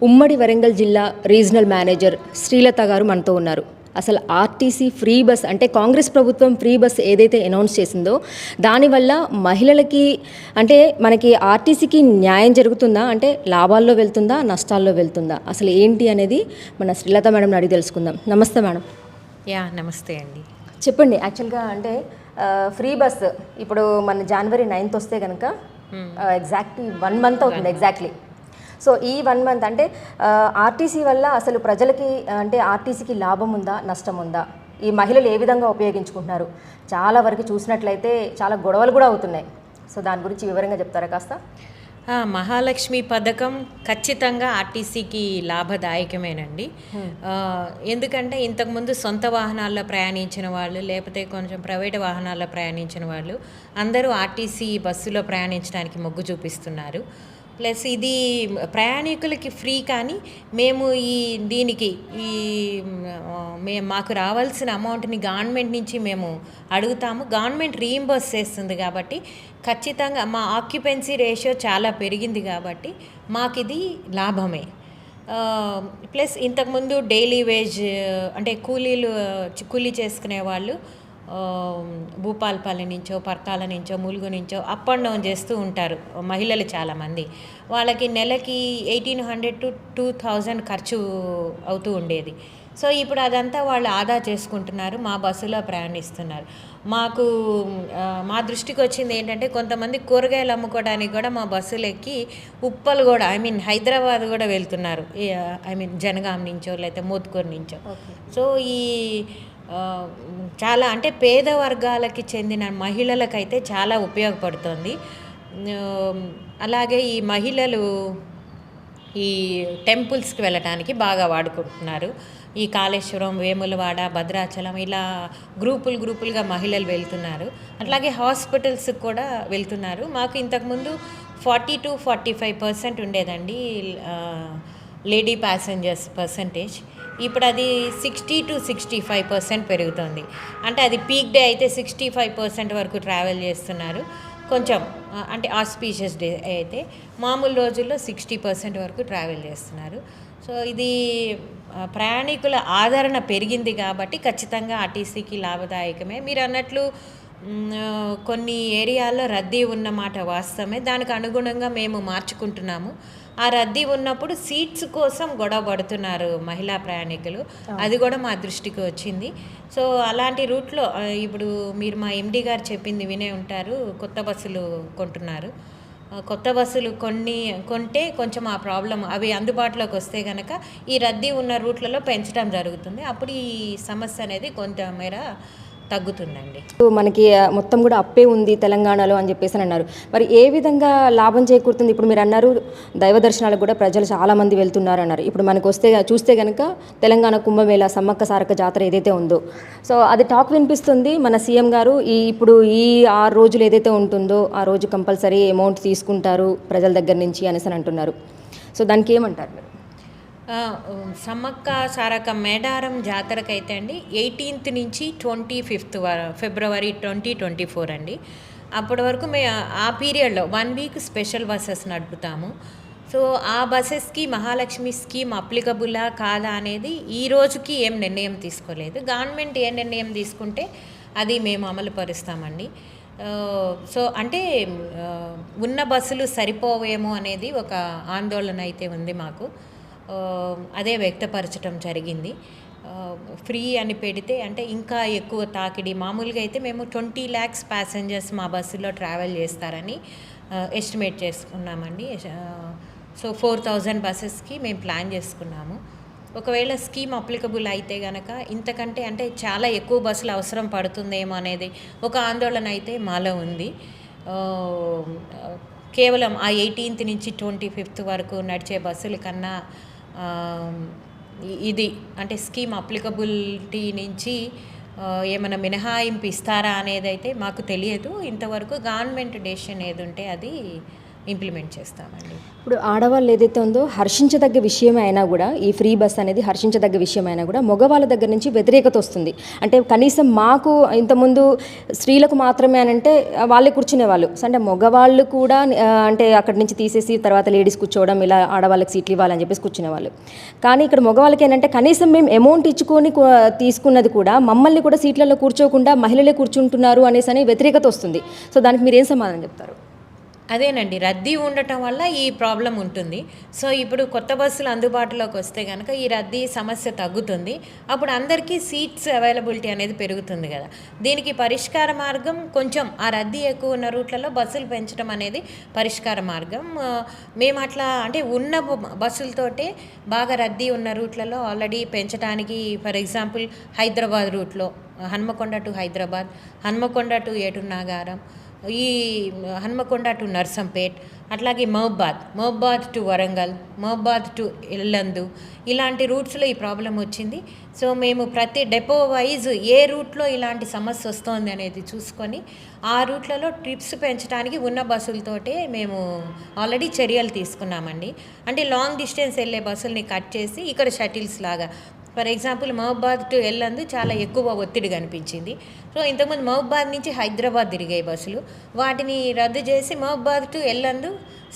ఉమ్మడి వరంగల్ జిల్లా regional manager Srilatha గారు మనతో ఉన్నారు. అసలు ఆర్టీసీ ఫ్రీ బస్ అంటే కాంగ్రెస్ ప్రభుత్వం ఫ్రీ బస్ ఏదైతే అనౌన్స్ చేసిందో దానివల్ల మహిళలకి అంటే మనకి ఆర్టీసీకి న్యాయం జరుగుతుందా, అంటే లాభాల్లో వెళ్తుందా, నష్టాల్లో వెళ్తుందా, అసలు ఏంటి అనేది మన శ్రీలత మేడం అడిగి తెలుసుకుందాం. నమస్తే మేడం. నమస్తే అండి. చెప్పండి. యాక్చువల్గా అంటే ఫ్రీ బస్ ఇప్పుడు మన జనవరి 9th వస్తే కనుక ఎగ్జాక్ట్లీ 1 month అవుతుంది ఎగ్జాక్ట్లీ. సో ఈ 1 month అంటే ఆర్టీసీ వల్ల అసలు ప్రజలకి అంటే ఆర్టీసీకి లాభం ఉందా, నష్టం ఉందా, ఈ మహిళలు ఏ విధంగా ఉపయోగించుకుంటున్నారు, చాలా వరకు చూసినట్లయితే చాలా గొడవలు కూడా అవుతున్నాయి. సో దాని గురించి వివరంగా చెప్తారా కాస్త? మహాలక్ష్మి పథకం ఖచ్చితంగా ఆర్టీసీకి లాభదాయకమేనండి. ఎందుకంటే ఇంతకుముందు సొంత వాహనాల్లో ప్రయాణించిన వాళ్ళు, లేకపోతే కొంచెం ప్రైవేట్ వాహనాల్లో ప్రయాణించిన వాళ్ళు అందరూ ఆర్టీసీ బస్సులో ప్రయాణించడానికి మొగ్గు చూపిస్తున్నారు. ప్లస్ ఇది ప్రయాణికులకి ఫ్రీ, కానీ మేము దీనికి మాకు రావాల్సిన అమౌంట్ని గవర్నమెంట్ నుంచి మేము అడుగుతాము. గవర్నమెంట్ రీయింబర్స్ చేస్తుంది కాబట్టి ఖచ్చితంగా మా ఆక్యుపెన్సీ రేషియో చాలా పెరిగింది కాబట్టి మాకు ఇది లాభమే. ప్లస్ ఇంతకుముందు డైలీ వేజ్ అంటే కూలీ చేసుకునే వాళ్ళు భూపాలపల్లి నుంచో, పర్కాల నుంచో, ములుగు నుంచో అప్ అండ్ డౌన్ చేస్తూ ఉంటారు మహిళలు చాలామంది. వాళ్ళకి నెలకి 1800 to 2000 ఖర్చు అవుతూ ఉండేది. సో ఇప్పుడు అదంతా వాళ్ళు ఆదా చేసుకుంటున్నారు, మా బస్సులో ప్రయాణిస్తున్నారు. మా దృష్టికి వచ్చింది ఏంటంటే, కొంతమంది కూరగాయలు అమ్ముకోవడానికి కూడా మా బస్సులు ఎక్కి ఉప్పలు కూడా హైదరాబాద్ కూడా వెళ్తున్నారు. జనగాం నుంచో లేకపోతే మోత్కూరు నుంచో. సో ఈ చాలా అంటే పేద వర్గాలకి చెందిన మహిళలకైతే చాలా ఉపయోగపడుతుంది. అలాగే ఈ మహిళలు ఈ టెంపుల్స్కి వెళ్ళటానికి బాగా వాడుకుంటున్నారు. ఈ కాళేశ్వరం, వేములవాడ, భద్రాచలం ఇలా గ్రూపులుగా మహిళలు వెళ్తున్నారు. అట్లాగే హాస్పిటల్స్కి కూడా వెళ్తున్నారు. మాకు ఇంతకుముందు 40 to 45% ఉండేదండి లేడీ ప్యాసింజర్స్ పర్సంటేజ్. ఇప్పుడు అది 60 to 65% పెరుగుతుంది. అంటే అది పీక్ డే అయితే 65% వరకు ట్రావెల్ చేస్తున్నారు. కొంచెం అంటే ఆస్పీషియస్ డే అయితే మామూలు రోజుల్లో 60% వరకు ట్రావెల్ చేస్తున్నారు. సో ఇది ప్రయాణికుల ఆదరణ పెరిగింది కాబట్టి ఖచ్చితంగా ఆర్టీసీకి లాభదాయకమే. మీరు అన్నట్లు కొన్ని ఏరియాల్లో రద్దీ ఉన్నమాట వాస్తవమే. దానికి అనుగుణంగా మేము మార్చుకుంటున్నాము. ఆ రద్దీ ఉన్నప్పుడు సీట్స్ కోసం గొడవ పడుతున్నారు మహిళా ప్రయాణికులు. అది కూడా మా దృష్టికి వచ్చింది. సో అలాంటి రూట్లో ఇప్పుడు మీరు మా ఎండి గారు చెప్పింది వినే ఉంటారు, కొత్త బస్సులు కొంటున్నారు. కొత్త బస్సులు కొంటే కొంచెం ఆ ప్రాబ్లం అవి అందుబాటులోకి వస్తే కనుక ఈ రద్దీ ఉన్న రూట్లలో పెంచడం జరుగుతుంది. అప్పుడు ఈ సమస్య అనేది కొంతమేర తగ్గుతుందండి. మనకి మొత్తం కూడా అప్పే ఉంది తెలంగాణలో అని చెప్పేసి అన్నారు. మరి ఏ విధంగా లాభం చేకూరుతుంది? ఇప్పుడు మీరు అన్నారు దైవ దర్శనాలకు కూడా ప్రజలు చాలామంది వెళ్తున్నారు అన్నారు. ఇప్పుడు మనకు చూస్తే కనుక తెలంగాణ కుంభమేళ, సమ్మక్క సారక్క జాతర ఏదైతే ఉందో, సో అది టాక్ వినిపిస్తుంది. మన సీఎం గారు ఇప్పుడు ఈ 6 రోజులు ఏదైతే ఉంటుందో ఆ రోజు కంపల్సరీ అమౌంట్ తీసుకుంటారు ప్రజల దగ్గర నుంచి అనేసి అంటున్నారు. సో దానికి ఏమంటారు మీరు? సమ్మక్క సారక్క మేడారం జాతరకైతే అండి 18th నుంచి 25th ఫిబ్రవరి 2024 అండి. అప్పటి వరకు ఆ పీరియడ్లో 1 week స్పెషల్ బస్సెస్ నడుపుతాము. సో ఆ బస్సెస్కి మహాలక్ష్మి స్కీమ్ అప్లికబులా కాదా అనేది ఈ రోజుకి ఏం నిర్ణయం తీసుకోలేదు. గవర్నమెంట్ ఏ నిర్ణయం తీసుకుంటే అది మేము అమలు పరుస్తామండి. సో అంటే ఉన్న బస్సులు సరిపోవేమో అనేది ఒక ఆందోళన అయితే ఉంది మాకు. అదే వ్యక్తపరచడం జరిగింది. ఫ్రీ అని పెడితే అంటే ఇంకా ఎక్కువ తాకిడి. మామూలుగా అయితే మేము 20 lakhs ప్యాసింజర్స్ మా బస్సులో ట్రావెల్ చేస్తారని ఎస్టిమేట్ చేసుకున్నామండి. సో 4000 బస్సెస్కి మేము ప్లాన్ చేసుకున్నాము. ఒకవేళ స్కీమ్ అప్లికబుల్ అయితే కనుక ఇంతకంటే అంటే చాలా ఎక్కువ బస్సులు అవసరం పడుతుందేమో అనేది ఒక ఆందోళన అయితే మాలో ఉంది. కేవలం ఆ 18th నుంచి 25th వరకు నడిచే బస్సుల కన్నా ఇది అంటే స్కీమ్ అప్లికబిలిటీ నుంచి ఏమైనా మినహాయింపు ఇస్తారా అనేది అయితే మాకు తెలియదు. ఇంతవరకు గవర్నమెంట్ డెసిషన్ ఏది ఉంటే అది ఇంప్లిమెంట్ చేస్తామండి. ఇప్పుడు ఆడవాళ్ళు ఏదైతే ఉందో హర్షించదగ్గ విషయం అయినా కూడా ఈ ఫ్రీ బస్ అనేది హర్షించదగ్గ విషయం అయినా కూడా మగవాళ్ళ దగ్గర నుంచి వ్యతిరేకత వస్తుంది. అంటే కనీసం మాకు ఇంతకుముందు స్త్రీలకు మాత్రమే అని అంటే వాళ్ళే కూర్చునేవాళ్ళు. సో అంటే మగవాళ్ళు కూడా అంటే అక్కడి నుంచి తీసేసి తర్వాత లేడీస్ కూర్చోవడం, ఇలా ఆడవాళ్ళకి సీట్లు ఇవ్వాలని చెప్పేసి కూర్చునేవాళ్ళు. కానీ ఇక్కడ మగవాళ్ళకి ఏంటంటే కనీసం మేము అమౌంట్ ఇచ్చుకొని తీసుకున్నది కూడా మమ్మల్ని కూడా సీట్లలో కూర్చోకుండా మహిళలే కూర్చుంటున్నారు అనేసి అని వ్యతిరేకత వస్తుంది. సో దానికి మీరు ఏం సమాధానం చెప్తారు? అదేనండి, రద్దీ ఉండటం వల్ల ఈ ప్రాబ్లం ఉంటుంది. సో ఇప్పుడు కొత్త బస్సులు అందుబాటులోకి వస్తే కనుక ఈ రద్దీ సమస్య తగ్గుతుంది. అప్పుడు అందరికీ సీట్స్ అవైలబిలిటీ అనేది పెరుగుతుంది కదా. దీనికి పరిష్కార మార్గం కొంచెం ఆ రద్దీ ఎక్కువ ఉన్న రూట్లలో బస్సులు పెంచడం అనేది పరిష్కార మార్గం. మేము అట్లా అంటే ఉన్న బస్సులతోటే బాగా రద్దీ ఉన్న రూట్లలో ఆల్రెడీ పెంచడానికి, ఫర్ ఎగ్జాంపుల్ హైదరాబాద్ రూట్లో హన్మకొండ టు హైదరాబాద్, హన్మకొండ టు ఏటూరు నాగారం, ఈ హన్మకొండ టు నర్సంపేట్, అట్లాగే మహబాద్ టు వరంగల్, మహబాద్ టు ఇల్లందు, ఇలాంటి రూట్స్లో ఈ ప్రాబ్లం వచ్చింది. సో మేము ప్రతి డెపో వైజ్ ఏ రూట్లో ఇలాంటి సమస్య వస్తుంది అనేది చూసుకొని ఆ రూట్లలో ట్రిప్స్ పెంచడానికి ఉన్న బస్సులతోటే మేము ఆల్రెడీ చర్యలు తీసుకున్నామండి. అంటే లాంగ్ డిస్టెన్స్ వెళ్ళే బస్సుల్ని కట్ చేసి ఇక్కడ షటిల్స్ లాగా, ఫర్ ఎగ్జాంపుల్ మహబాద్ టు ఎల్లందు చాలా ఎక్కువ ఒత్తిడి కనిపించింది. సో ఇంతకుముందు మహబాద్ నుంచి హైదరాబాద్ తిరిగాయి బస్సులు, వాటిని రద్దు చేసి మహబాద్ టు ఎల్లందు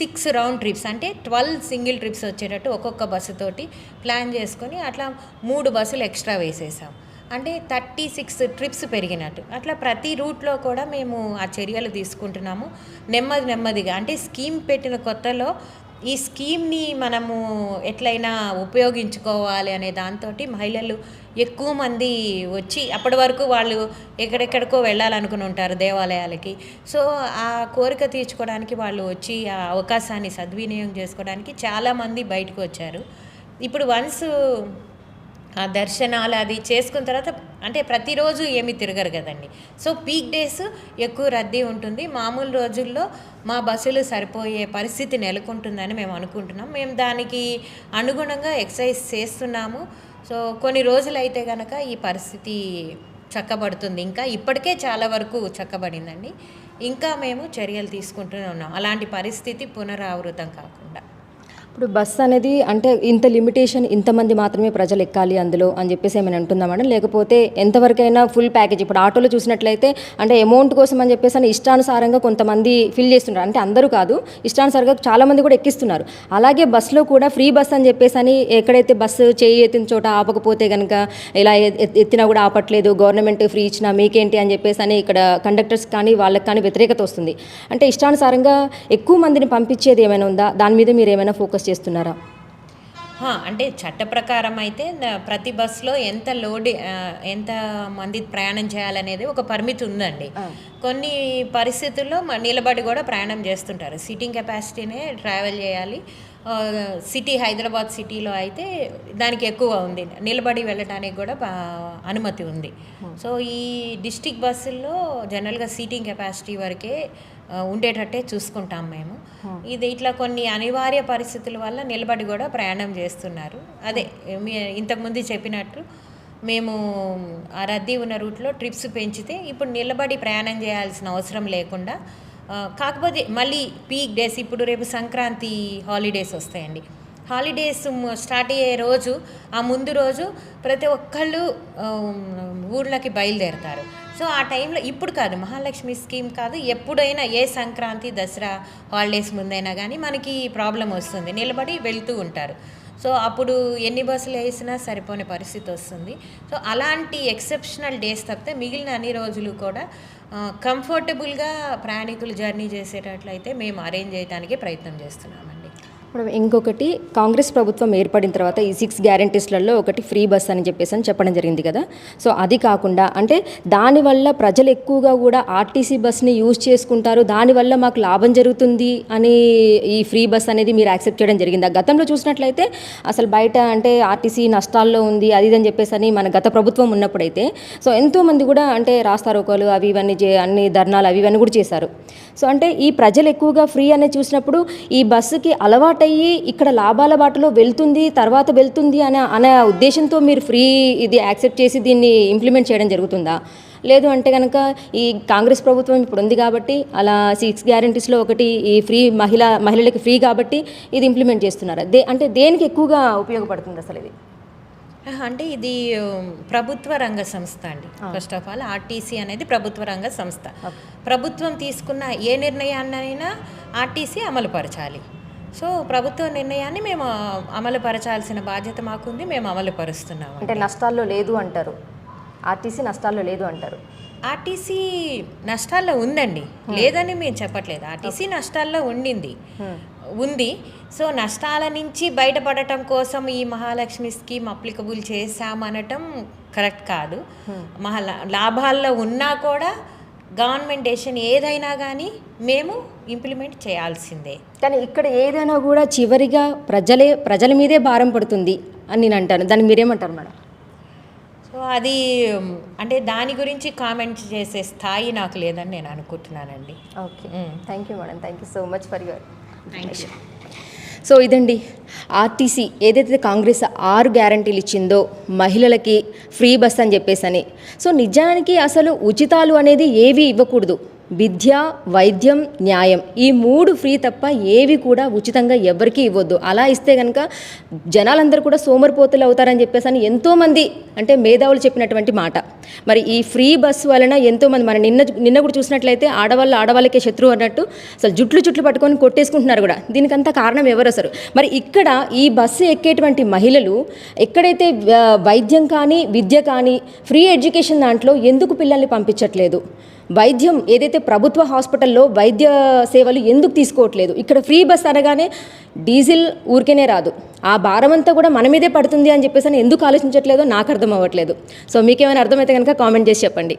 6 రౌండ్ ట్రిప్స్ అంటే 12 సింగిల్ ట్రిప్స్ వచ్చేటట్టు ఒక్కొక్క బస్సుతోటి ప్లాన్ చేసుకొని అట్లా 3 బస్సులు ఎక్స్ట్రా వేసేసాం. అంటే 36 ట్రిప్స్ పెరిగినట్టు. అట్లా ప్రతి రూట్లో కూడా మేము ఆ చర్యలు తీసుకుంటున్నాము నెమ్మదిగా. అంటే స్కీమ్ పెట్టిన కొత్తలో ఈ స్కీమ్ని మనము ఎట్లయినా ఉపయోగించుకోవాలి అనే దాంతో మహిళలు ఎక్కువ మంది వచ్చి, అప్పటి వరకు వాళ్ళు ఎక్కడెక్కడికో వెళ్ళాలనుకుని ఉంటారు దేవాలయాలకి. సో ఆ కోరిక తీర్చుకోవడానికి వాళ్ళు వచ్చి ఆ అవకాశాన్ని సద్వినియోగం చేసుకోవడానికి చాలామంది బయటకు వచ్చారు. ఇప్పుడు వన్స్ ఆ దర్శనాలు అది చేసుకున్న తర్వాత అంటే ప్రతిరోజు ఏమీ తిరగరు కదండి. సో పీక్ డేస్ ఎక్కువ రద్దీ ఉంటుంది. మామూలు రోజుల్లో మా బస్సులు సరిపోయే పరిస్థితి నెలకొంటుందని మేము అనుకుంటున్నాం. మేము దానికి అనుగుణంగా ఎక్సర్సైజ్ చేస్తున్నాము. సో కొన్ని రోజులైతే కనుక ఈ పరిస్థితి చక్కబడుతుంది. ఇంకా ఇప్పటికే చాలా వరకు చక్కబడిందండి. ఇంకా మేము చర్యలు తీసుకుంటూనే ఉన్నాం అలాంటి పరిస్థితి పునరావృతం కాకుండా. ఇప్పుడు బస్ అనేది అంటే ఇంత లిమిటేషన్, ఇంతమంది మాత్రమే ప్రజలు ఎక్కాలి అందులో అని చెప్పేసి ఏమైనా అంటుందా మేడం? లేకపోతే ఎంతవరకైనా ఫుల్ ప్యాకేజ్? ఇప్పుడు ఆటోలో చూసినట్లయితే అంటే అమౌంట్ కోసం అని చెప్పేసి అని ఇష్టానుసారంగా కొంతమంది ఫిల్ చేస్తున్నారు. అంటే అందరూ కాదు, ఇష్టానుసారంగా చాలామంది కూడా ఎక్కిస్తున్నారు. అలాగే బస్సులో కూడా ఫ్రీ బస్ అని చెప్పేసి అని ఎక్కడైతే బస్సు చేయి ఎత్తిన చోట ఆపకపోతే కనుక ఇలా ఎత్తినా కూడా ఆపట్లేదు, గవర్నమెంట్ ఫ్రీ ఇచ్చినా మీకేంటి అని చెప్పేసి అని ఇక్కడ కండక్టర్స్ కానీ వాళ్ళకి కానీ వ్యతిరేకత వస్తుంది. అంటే ఇష్టానుసారంగా ఎక్కువ మందిని పంపించేది ఏమైనా ఉందా? దాని మీద మీరు ఏమైనా ఫోకస్ చేస్తున్నారా? అంటే చట్ట ప్రకారం అయితే ప్రతి బస్సులో ఎంత మంది ప్రయాణం చేయాలనేది ఒక పరిమితి ఉందండి. కొన్ని పరిస్థితుల్లో నిలబడి కూడా ప్రయాణం చేస్తుంటారు. సిట్టింగ్ కెపాసిటీనే ట్రావెల్ చేయాలి. సిటీ హైదరాబాద్ సిటీలో అయితే దానికి ఎక్కువ ఉంది, నిలబడి వెళ్ళడానికి కూడా అనుమతి ఉంది. సో ఈ డిస్ట్రిక్ట్ బస్సుల్లో జనరల్గా సీటింగ్ కెపాసిటీ వరకే ఉండేటట్టే చూసుకుంటాం మేము. ఇది ఇట్లా కొన్ని అనివార్య పరిస్థితుల వల్ల నిలబడి కూడా ప్రయాణం చేస్తున్నారు. అదే ఇంతకుముందు చెప్పినట్టు మేము ఆ రద్దీ ఉన్న రూట్లో ట్రిప్స్ పెంచితే ఇప్పుడు నిలబడి ప్రయాణం చేయాల్సిన అవసరం లేకుండా, కాకపోతే మళ్ళీ పీక్ డేస్, ఇప్పుడు రేపు సంక్రాంతి హాలిడేస్ వస్తాయండి. హాలిడేస్ స్టార్ట్ అయ్యే రోజు, ఆ ముందు రోజు ప్రతి ఒక్కళ్ళు ఊళ్ళకి బయలుదేరతారు. సో ఆ టైంలో ఇప్పుడు కాదు, మహాలక్ష్మి స్కీమ్ కాదు, ఎప్పుడైనా ఏ సంక్రాంతి దసరా హాలిడేస్ ముందైనా కానీ మనకి ప్రాబ్లం వస్తుంది, నిలబడి వెళ్తూ ఉంటారు. సో అప్పుడు ఎన్ని బస్సులు వేసినా సరిపోని పరిస్థితి వస్తుంది. సో అలాంటి ఎక్సెప్షనల్ డేస్ తప్పితే మిగిలిన అన్ని రోజులు కూడా కంఫర్టబుల్గా ప్రయాణికులు జర్నీ చేసేటట్లయితే మేము అరేంజ్ చేయడానికి ప్రయత్నం చేస్తున్నామండి. ఇప్పుడు ఇంకొకటి, కాంగ్రెస్ ప్రభుత్వం ఏర్పడిన తర్వాత ఈ 6 గ్యారంటీస్లలో ఒకటి ఫ్రీ బస్ అని చెప్పేసి అని చెప్పడం జరిగింది కదా. సో అది కాకుండా అంటే దానివల్ల ప్రజలు ఎక్కువగా కూడా ఆర్టీసీ బస్ని యూజ్ చేసుకుంటారు, దానివల్ల మాకు లాభం జరుగుతుంది అని ఈ ఫ్రీ బస్ అనేది మీరు యాక్సెప్ట్ చేయడం జరిగిందా? గతంలో చూసినట్లయితే అసలు బయట అంటే ఆర్టీసీ నష్టాల్లో ఉంది అది ఇదని చెప్పేసి అని మన గత ప్రభుత్వం ఉన్నప్పుడైతే సో ఎంతోమంది కూడా అంటే రాస్తారోకోలు అవి ఇవన్నీ అన్ని ధర్నాలు అవి ఇవన్నీ కూడా చేశారు. సో అంటే ఈ ప్రజలు ఎక్కువగా ఫ్రీ అనేది చూసినప్పుడు ఈ బస్సుకి అలవాటయ్యి ఇక్కడ లాభాల బాటలో వెళ్తుంది అనే ఉద్దేశంతో మీరు ఫ్రీ ఇది యాక్సెప్ట్ చేసి దీన్ని ఇంప్లిమెంట్ చేయడం జరుగుతుందా? లేదు అంటే కనుక ఈ కాంగ్రెస్ ప్రభుత్వం ఇప్పుడు ఉంది కాబట్టి అలా 6 గ్యారెంటీస్లో ఒకటి ఈ ఫ్రీ మహిళలకి ఫ్రీ కాబట్టి ఇది ఇంప్లిమెంట్ చేస్తున్నారు. అంటే దేనికి ఎక్కువగా ఉపయోగపడుతుంది అసలు ఇది? అంటే ఇది ప్రభుత్వ రంగ సంస్థ అండి. ఫస్ట్ ఆఫ్ ఆల్ ఆర్టీసీ అనేది ప్రభుత్వ రంగ సంస్థ. ప్రభుత్వం తీసుకున్న ఏ నిర్ణయాన్నైనా ఆర్టీసీ అమలుపరచాలి. సో ప్రభుత్వ నిర్ణయాన్ని మేము అమలుపరచాల్సిన బాధ్యత మాకుంది, మేము అమలుపరుస్తున్నాము. అంటే నష్టాల్లో లేదు అంటారు, ఆర్టీసీ నష్టాల్లో లేదు అంటారు. ఆర్టీసీ నష్టాల్లో ఉందండి, లేదని మేము చెప్పట్లేదు. ఆర్టీసీ నష్టాల్లో ఉంది. సో నష్టాల నుంచి బయటపడటం కోసం ఈ మహాలక్ష్మి స్కీమ్ అప్లికబుల్ చేశామనటం కరెక్ట్ కాదు. లాభాల్లో ఉన్నా కూడా గవర్నమెంట్ డెసిషన్ ఏదైనా కానీ మేము ఇంప్లిమెంట్ చేయాల్సిందే. కానీ ఇక్కడ ఏదైనా కూడా చివరిగా ప్రజల మీదే భారం పడుతుంది అని నేను అంటాను. దానికి మీరేమంటారు మేడం? సో అది అంటే దాని గురించి కామెంట్ చేసే స్థాయి నాకు లేదని నేను అనుకుంటున్నానండి. Okay, thank you madam, thank you so much for your information. So ఇదండి ఆర్టీసీ ఏదైతే కాంగ్రెస్ 6 గ్యారంటీలు ఇచ్చిందో మహిళలకి ఫ్రీ బస్ అని చెప్పేసి. సో నిజానికి అసలు ఉచితాలు అనేది ఏవి ఇవ్వకూడదు. విద్య, వైద్యం, న్యాయం ఈ 3 ఫ్రీ తప్ప ఏవి కూడా ఉచితంగా ఎవరికీ ఇవ్వద్దు. అలా ఇస్తే కనుక జనాలందరూ కూడా సోమరిపోతులు అవుతారని చెప్పేసి ఎంతోమంది అంటే మేధావులు చెప్పినటువంటి మాట. మరి ఈ ఫ్రీ బస్సు వలన ఎంతోమంది మన నిన్న కూడా చూసినట్లయితే ఆడవాళ్ళకే శత్రువు అన్నట్టు అసలు జుట్లు పట్టుకొని కొట్టేసుకుంటున్నారు కూడా. దీనికంతా కారణం ఎవరు అసలు? మరి ఇక్కడ ఈ బస్సు ఎక్కేటువంటి మహిళలు ఎక్కడైతే వైద్యం కానీ విద్య కానీ ఫ్రీ ఎడ్యుకేషన్ దాంట్లో ఎందుకు పిల్లల్ని పంపించట్లేదు? వైద్యం ఏదైతే ప్రభుత్వ హాస్పిటల్లో వైద్య సేవలు ఎందుకు తీసుకోవట్లేదు? ఇక్కడ ఫ్రీ బస్ అనగానే డీజిల్ ఊరికేనే రాదు, ఆ భారం అంతా కూడా మన మీదే పడుతుంది అని చెప్పేసి ఎందుకు ఆలోచించట్లేదో నాకు అర్థం అవ్వట్లేదు. సో మీకేమైనా అర్థమైతే కనుక కామెంట్ చేసి చెప్పండి.